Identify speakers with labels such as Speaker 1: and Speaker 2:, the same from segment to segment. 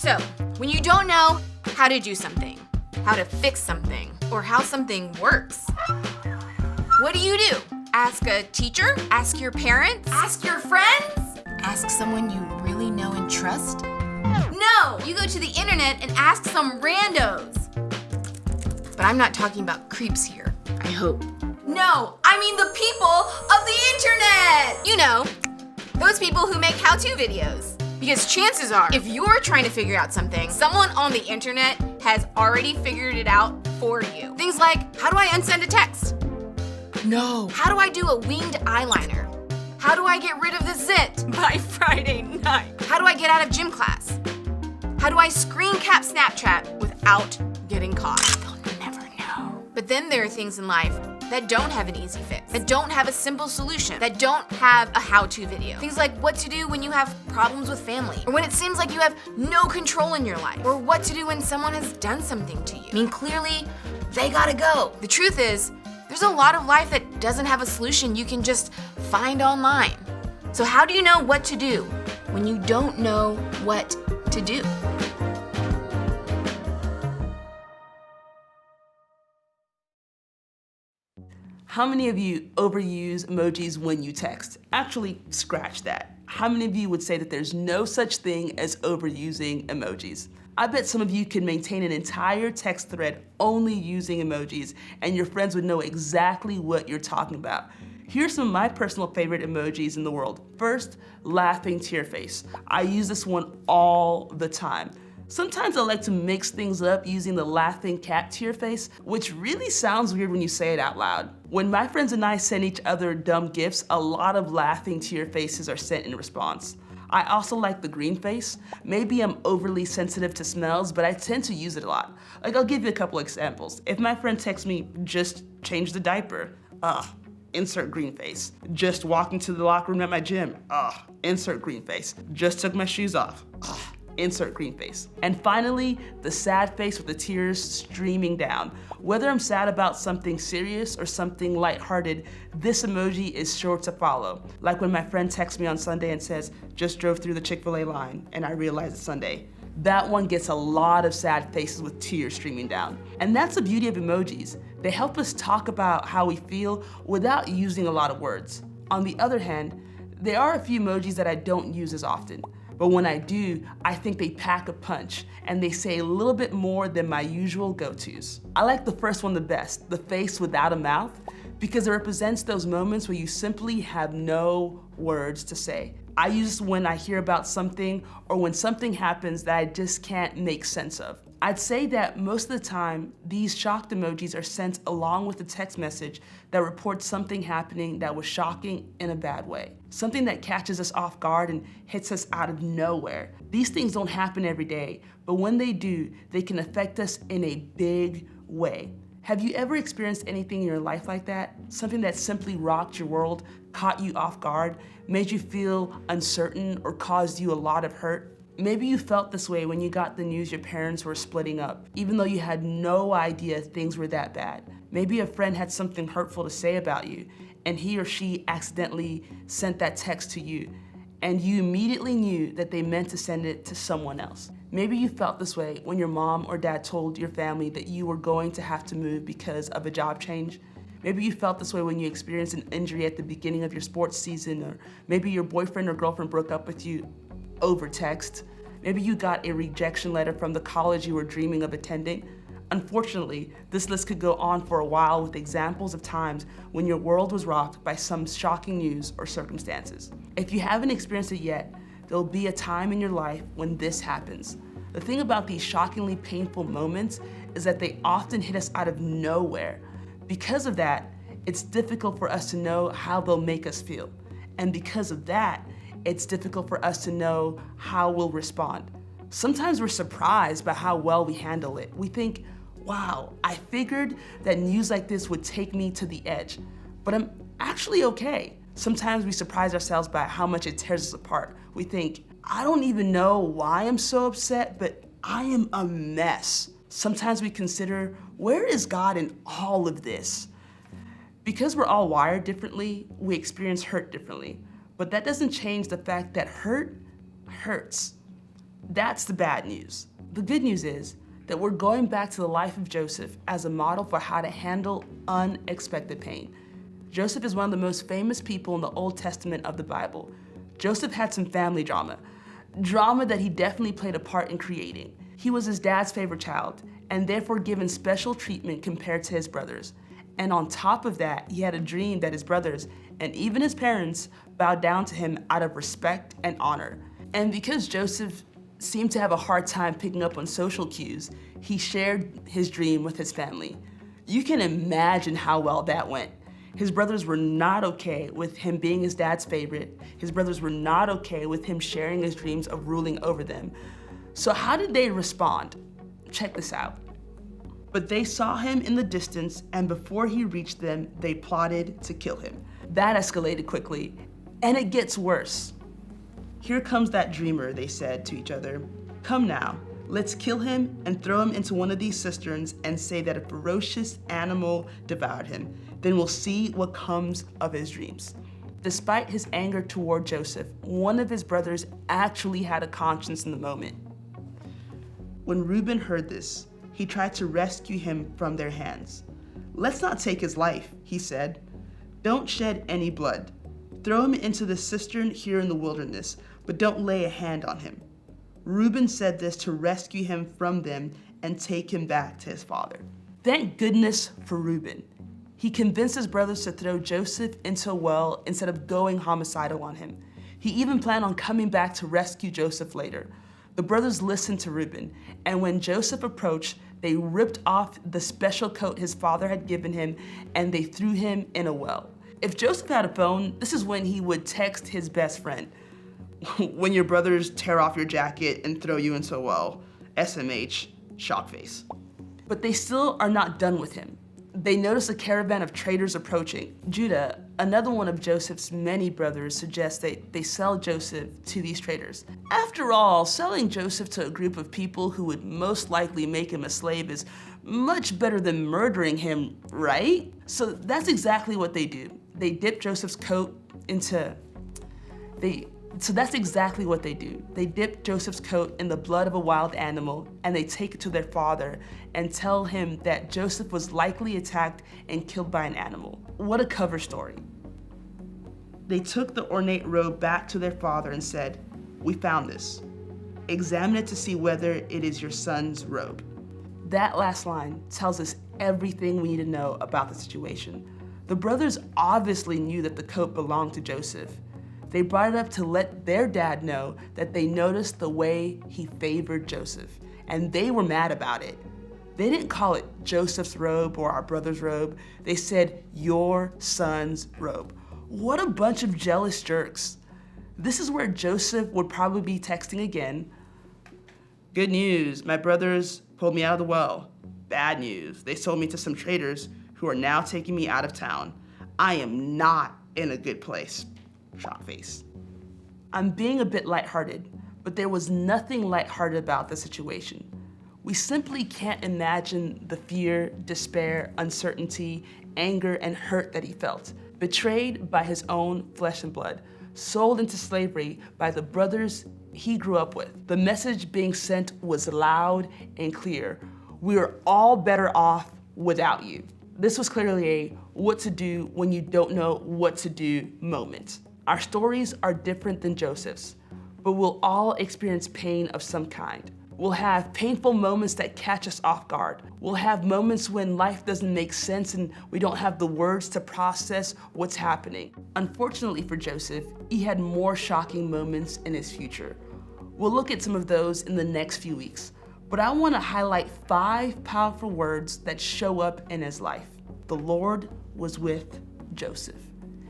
Speaker 1: So, when you don't know how to do something, how to fix something, or how something works, what do? Ask a teacher? Ask your parents? Ask your friends? Ask someone you really know and trust? No! You go to the internet and ask some randos. But I'm not talking about creeps here, I hope. No, I mean the people of the internet! You know, those people who make how-to videos. Because chances are, if you're trying to figure out something, someone on the internet has already figured it out for you. Things like, how do I unsend a text? No. How do I do a winged eyeliner? How do I get rid of the zit by Friday night? How do I get out of gym class? How do I screen cap Snapchat without getting caught? They'll never know. But then there are things in life that don't have an easy fix, that don't have a simple solution, that don't have a how-to video. Things like what to do when you have problems with family, or when it seems like you have no control in your life, or what to do when someone has done something to you. I mean, clearly, they gotta go. The truth is, there's a lot of life that doesn't have a solution you can just find online. So how do you know what to do when you don't know what to do?
Speaker 2: How many of you overuse emojis when you text? Actually, scratch that. How many of you would say that there's no such thing as overusing emojis? I bet some of you can maintain an entire text thread only using emojis, and your friends would know exactly what you're talking about. Here's some of my personal favorite emojis in the world. First, laughing tear face. I use this one all the time. Sometimes I like to mix things up using the laughing cat tear face, which really sounds weird when you say it out loud. When my friends and I send each other dumb gifts, a lot of laughing tear faces are sent in response. I also like the green face. Maybe I'm overly sensitive to smells, but I tend to use it a lot. Like, I'll give you a couple examples. If my friend texts me, just change the diaper, insert green face. Just walked into the locker room at my gym, insert green face. Just took my shoes off, insert green face. And finally, the sad face with the tears streaming down. Whether I'm sad about something serious or something lighthearted, this emoji is sure to follow. Like when my friend texts me on Sunday and says, just drove through the Chick-fil-A line and I realized it's Sunday. That one gets a lot of sad faces with tears streaming down. And that's the beauty of emojis. They help us talk about how we feel without using a lot of words. On the other hand, there are a few emojis that I don't use as often. But when I do, I think they pack a punch and they say a little bit more than my usual go-tos. I like the first one the best, the face without a mouth, because it represents those moments where you simply have no words to say. I use this when I hear about something or when something happens that I just can't make sense of. I'd say that most of the time, these shocked emojis are sent along with a text message that reports something happening that was shocking in a bad way. Something that catches us off guard and hits us out of nowhere. These things don't happen every day, but when they do, they can affect us in a big way. Have you ever experienced anything in your life like that? Something that simply rocked your world, caught you off guard, made you feel uncertain, or caused you a lot of hurt? Maybe you felt this way when you got the news your parents were splitting up, even though you had no idea things were that bad. Maybe a friend had something hurtful to say about you, and he or she accidentally sent that text to you, and you immediately knew that they meant to send it to someone else. Maybe you felt this way when your mom or dad told your family that you were going to have to move because of a job change. Maybe you felt this way when you experienced an injury at the beginning of your sports season, or maybe your boyfriend or girlfriend broke up with you over text. Maybe you got a rejection letter from the college you were dreaming of attending. Unfortunately, this list could go on for a while with examples of times when your world was rocked by some shocking news or circumstances. If you haven't experienced it yet, there'll be a time in your life when this happens. The thing about these shockingly painful moments is that they often hit us out of nowhere. Because of that, it's difficult for us to know how they'll make us feel. And because of that, it's difficult for us to know how we'll respond. Sometimes we're surprised by how well we handle it. We think, wow, I figured that news like this would take me to the edge, but I'm actually okay. Sometimes we surprise ourselves by how much it tears us apart. We think, I don't even know why I'm so upset, but I am a mess. Sometimes we consider, where is God in all of this? Because we're all wired differently, we experience hurt differently. But that doesn't change the fact that hurt hurts. That's the bad news. The good news is that we're going back to the life of Joseph as a model for how to handle unexpected pain. Joseph is one of the most famous people in the Old Testament of the Bible. Joseph had some family drama that he definitely played a part in creating. He was his dad's favorite child, and therefore given special treatment compared to his brothers. And on top of that, he had a dream that his brothers, and even his parents, bowed down to him out of respect and honor. And because Joseph seemed to have a hard time picking up on social cues, he shared his dream with his family. You can imagine how well that went. His brothers were not okay with him being his dad's favorite. His brothers were not okay with him sharing his dreams of ruling over them. So how did they respond? Check this out. But they saw him in the distance, and before he reached them, they plotted to kill him. That escalated quickly, and it gets worse. Here comes that dreamer, they said to each other. Come now, let's kill him and throw him into one of these cisterns and say that a ferocious animal devoured him. Then we'll see what comes of his dreams. Despite his anger toward Joseph, one of his brothers actually had a conscience in the moment. When Reuben heard this, he tried to rescue him from their hands. Let's not take his life, he said. Don't shed any blood. Throw him into the cistern here in the wilderness, but don't lay a hand on him. Reuben said this to rescue him from them and take him back to his father. Thank goodness for Reuben. He convinced his brothers to throw Joseph into a well instead of going homicidal on him. He even planned on coming back to rescue Joseph later. The brothers listened to Reuben, and when Joseph approached, they ripped off the special coat his father had given him, and they threw him in a well. If Joseph had a phone, this is when he would text his best friend. When your brothers tear off your jacket and throw you into a well, SMH, shock face. But they still are not done with him. They notice a caravan of traders approaching. Judah, another one of Joseph's many brothers, suggests that they sell Joseph to these traders. After all, selling Joseph to a group of people who would most likely make him a slave is much better than murdering him, right? So that's exactly what they do. They dip Joseph's coat into, that's exactly what they do. They dip Joseph's coat in the blood of a wild animal, and they take it to their father and tell him that Joseph was likely attacked and killed by an animal. What a cover story. They took the ornate robe back to their father and said, "We found this. Examine it to see whether it is your son's robe." That last line tells us everything we need to know about the situation. The brothers obviously knew that the coat belonged to Joseph. They brought it up to let their dad know that they noticed the way he favored Joseph, and they were mad about it. They didn't call it Joseph's robe or our brother's robe. They said, your son's robe. What a bunch of jealous jerks. This is where Joseph would probably be texting again. Good news, my brothers pulled me out of the well. Bad news, they sold me to some traders who are now taking me out of town. I am not in a good place. Shock face. I'm being a bit lighthearted, but there was nothing lighthearted about the situation. We simply can't imagine the fear, despair, uncertainty, anger, and hurt that he felt. Betrayed by his own flesh and blood, sold into slavery by the brothers he grew up with. The message being sent was loud and clear. We are all better off without you. This was clearly a what to do when you don't know what to do moment. Our stories are different than Joseph's, but we'll all experience pain of some kind. We'll have painful moments that catch us off guard. We'll have moments when life doesn't make sense and we don't have the words to process what's happening. Unfortunately for Joseph, he had more shocking moments in his future. We'll look at some of those in the next few weeks, but I want to highlight 5 powerful words that show up in his life. The Lord was with Joseph.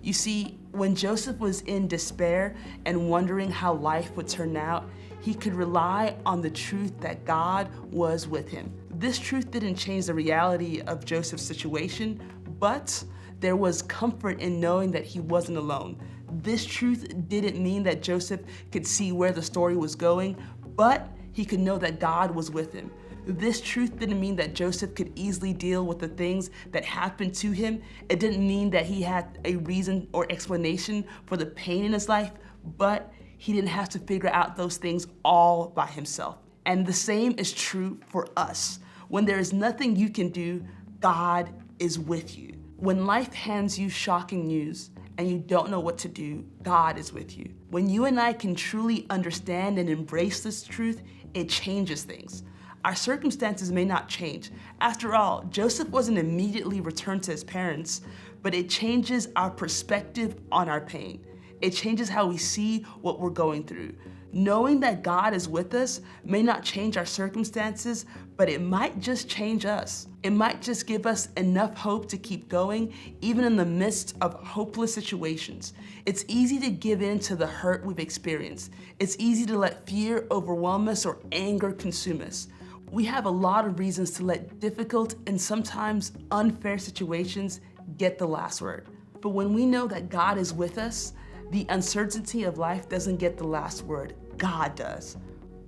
Speaker 2: You see, when Joseph was in despair and wondering how life would turn out, he could rely on the truth that God was with him. This truth didn't change the reality of Joseph's situation, but there was comfort in knowing that he wasn't alone. This truth didn't mean that Joseph could see where the story was going, but he could know that God was with him. This truth didn't mean that Joseph could easily deal with the things that happened to him. It didn't mean that he had a reason or explanation for the pain in his life, but He didn't have to figure out those things all by himself. And the same is true for us. When there is nothing you can do, God is with you. When life hands you shocking news and you don't know what to do, God is with you. When you and I can truly understand and embrace this truth, it changes things. Our circumstances may not change. After all, Joseph wasn't immediately returned to his parents, but it changes our perspective on our pain. It changes how we see what we're going through. Knowing that God is with us may not change our circumstances, but it might just change us. It might just give us enough hope to keep going, even in the midst of hopeless situations. It's easy to give in to the hurt we've experienced. It's easy to let fear overwhelm us or anger consume us. We have a lot of reasons to let difficult and sometimes unfair situations get the last word. But when we know that God is with us, the uncertainty of life doesn't get the last word. God does.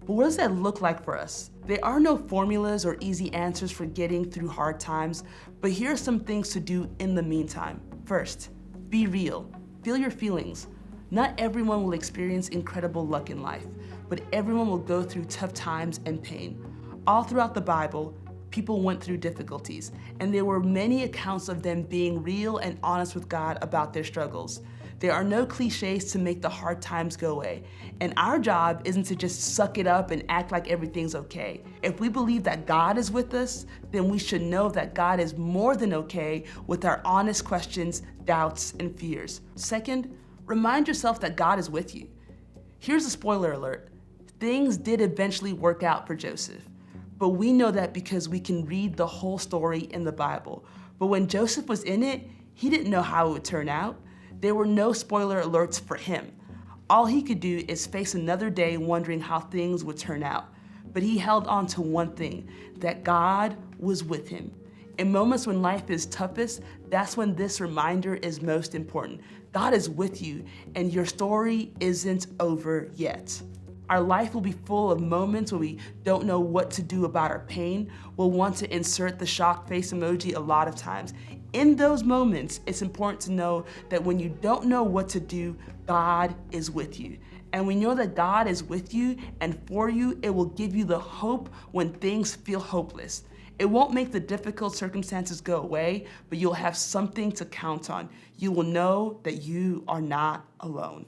Speaker 2: But what does that look like for us? There are no formulas or easy answers for getting through hard times, but here are some things to do in the meantime. First, be real. Feel your feelings. Not everyone will experience incredible luck in life, but everyone will go through tough times and pain. All throughout the Bible, people went through difficulties, and there were many accounts of them being real and honest with God about their struggles. There are no cliches to make the hard times go away, and our job isn't to just suck it up and act like everything's okay. If we believe that God is with us, then we should know that God is more than okay with our honest questions, doubts, and fears. Second, remind yourself that God is with you. Here's a spoiler alert. Things did eventually work out for Joseph, but we know that because we can read the whole story in the Bible. But when Joseph was in it, he didn't know how it would turn out. There were no spoiler alerts for him. All he could do is face another day wondering how things would turn out. But he held on to one thing, that God was with him. In moments when life is toughest, that's when this reminder is most important. God is with you, and your story isn't over yet. Our life will be full of moments where we don't know what to do about our pain. We'll want to insert the shock face emoji a lot of times. In those moments, it's important to know that when you don't know what to do, God is with you. And we know that God is with you and for you, it will give you the hope when things feel hopeless. It won't make the difficult circumstances go away, but you'll have something to count on. You will know that you are not alone.